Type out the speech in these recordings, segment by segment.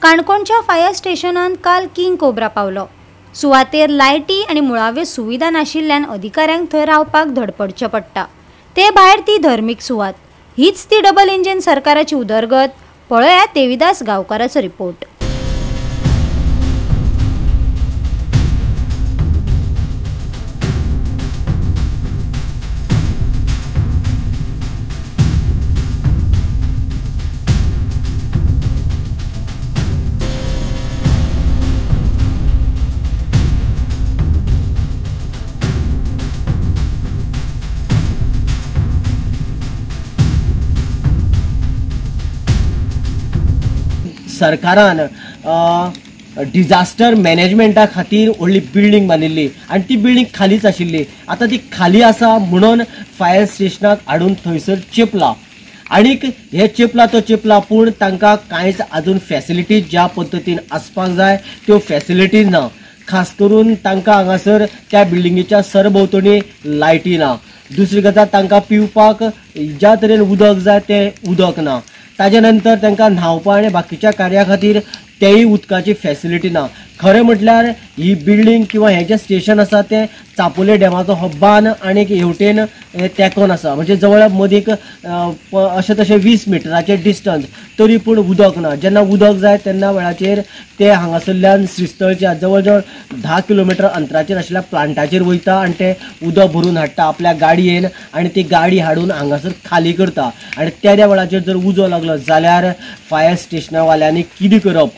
काणकोणच्या फायर स्टेशनात काल king cobra पावलो। सुवातेर लायटी आणि मुळाव्यो सुविधा नाशिल्ल्यान अधिकाऱ्यांक थंय रावपाक धडपडचें पडटा। ते भायर ती धर्मीक सुवात, हीच ती डबल इंजिन सरकाराची उदरगत। पळयात देविदास गांवकाराचो रिपोर्ट। सरकारान डिजास्टर मॅनेजमेंटा खातीर व्हडली बिल्डिंग बांदिल्ली आनी ती बिल्डिंग खालीच आशिल्ली। आता ती खाली आसा म्हणून फायर स्टेशनाक हाडून थंयसर चेपला आनीक हे चेपला तो चेपला, पूण तांकां कांयच अजून फॅसिलिटीज ज्या पद्दतीन आसपाक जाय त्यो फॅसिलिटीज ना। खास करून तांकां हांगासर त्या बिल्डिंगेच्या सरभोंवतणी लायटी ना। दुसरी गजाल, तांकां पिवपाक ज्या तरेन उदक जाय तें उदक ना। ताजे नंतर तांकां न्हावपा आनी बाकीच्या कार्या खातीर तेय उदकाची फॅसिलिटी ना। खरें म्हटल्यार ही बिल्डिंग किंवा हें जें स्टेशन आसा तें चापोले डॅमाचो हो बांद आनी हेवटेन तेंकोन आसा, म्हणजे जवळ मदीक अशें तशें 20 मिटराचें डिस्टन्स, तरी पूण उदक ना। जेन्ना उदक जाय तेन्ना वेळाचेर ते हांगासरल्यान श्रीस्थळच्या जवळ जवळ 10 किलोमिटर अंतराचेर आशिल्ल्या प्लांटाचेर वयता आनी ते उदक भरून हाडटा आपल्या गाडयेन आनी ती गाडी हाडून हांगासर खाली करता। आनी त्या वेळाचेर जर उजो लागलो जाल्यार फायर स्टेशनावाल्यांनी कितें करप?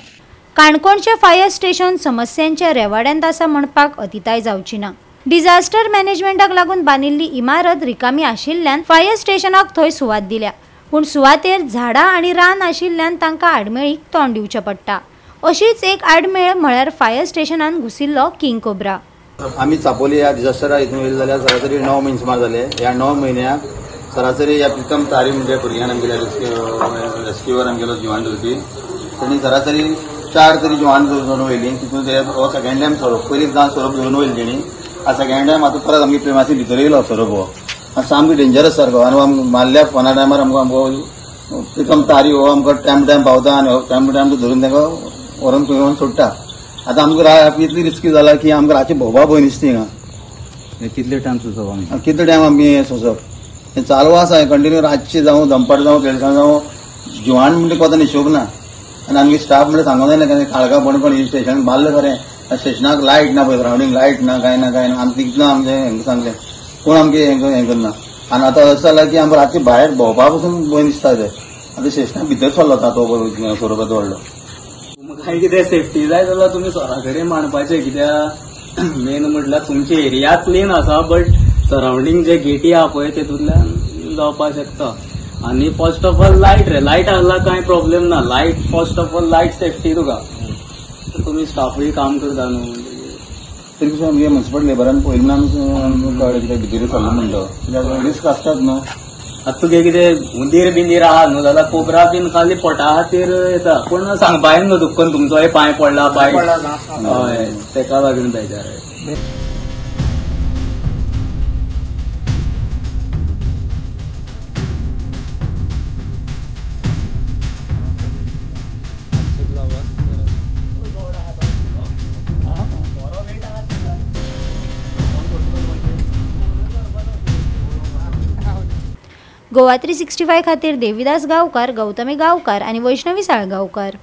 काणकोणचे फायर स्टेशन समस्यांच्या रेवाड्यांत आसा म्हणपाक अतिताय जावची ना। डिजास्टर मॅनेजमेंटाक लागून बांदिल्ली इमारत रिकामी आशिल्ल्यान फायर स्टेशनाक थंय सुवात दिल्या, पूण सुवातेर झाडां आनी रान आशिल्ल्यान तांकां आडमेळीक तोंड दिवचें पडटा। अशीच एक आडमेळ म्हळ्यार फायर स्टेशनान घुसिल्लो किंग कोब्रा। आम्ही चापोली या डिजास्टरा हितून वयले जाल्यार सरासरी 9 म्हयने सुमार जाले। ह्या 9 म्हयन्याक सरासरी ह्या प्रितम तारी म्हणजे भुरग्यान आमगेल्या रेस्क्यूवर आमगेलो जिवान धरपी तांणी सरासरी 4 तरी जिवान धरून वयली। तितून हो सेकंड टायम सोरोप, पयलीं जावन सोरोप धरून वयली तेणी। सेकंड टायम आतां परत आमगे प्रेमासी भितर येयलो सोरोप हो सामको डेंजरस सारको। आनी मारल्या फोना टायमार आमकां प्रितम तारी हो आमकां टायम पावता आनी टायम धरून तांकां व्हरून खंय व्हरून सोडटा। आतां आमकां इतली रिस्की जाला की आमकां रातची भोंवपा भंय दिसता हिंगा। कितले टायम सोंसप कितले टायम आमी सोंसप हें चालू आसा। कंटिन्यू रातचे जावं दनपार जावं केळकां जावं जिवान म्हणजे कोतां हिशोब ना। आनी आमगे स्टाफ म्हणजे सांगूंक जायना खाळका बणकण हिल स्टेशन बांदलें खरें, स्टेशनाक लायट ना पळय, सरावंडींग लायट ना, कांय ना आमकां इतलें आमचें हेंका सांगलें कोण आमगे हें करना। आनी आतां अशें जालां की आमकां रातचे भायर भोंवपा पसून भंय दिसता ते। आतां स्टेशना भितर सरलो तो सोरोप व्हडलो। काय कितें सेफ्टी जाय जाल्यार तुमी सरा कडेन मांडपाचें, कित्याक मेन म्हटल्यार तुमची एरिया क्लीन आसा बट सरावंडींग जे गेटी आहा पळय तेतूंतल्यान जावपाक शकता। आनी फर्स्ट ऑफ ऑल लायट आसला कांय प्रॉब्लेम ना। Light first of all light safety तुका तुमी स्टाफूय काम करता न्हू। तरी सुद्दां आमगे म्युनिसिपल लेबरान पयलीं आमकां कळ्ळें कितें भितर सरलो म्हणटा, कित्याक रिस्क आसतात न्हू। आतां तुगे कितें हुंदीर बिंदीर आहा न्हू जाल्यार कोबरा बीन खाली पोटा खातीर येता, पूण सांगपा न्हू दुख्खन तुमचोय पांय पडला बायक हय तेका लागून बेजार। गोवा 365 खातीर देविदास गांवकार, गौतमी गांवकार आणि वैष्णवी साळगांवकार।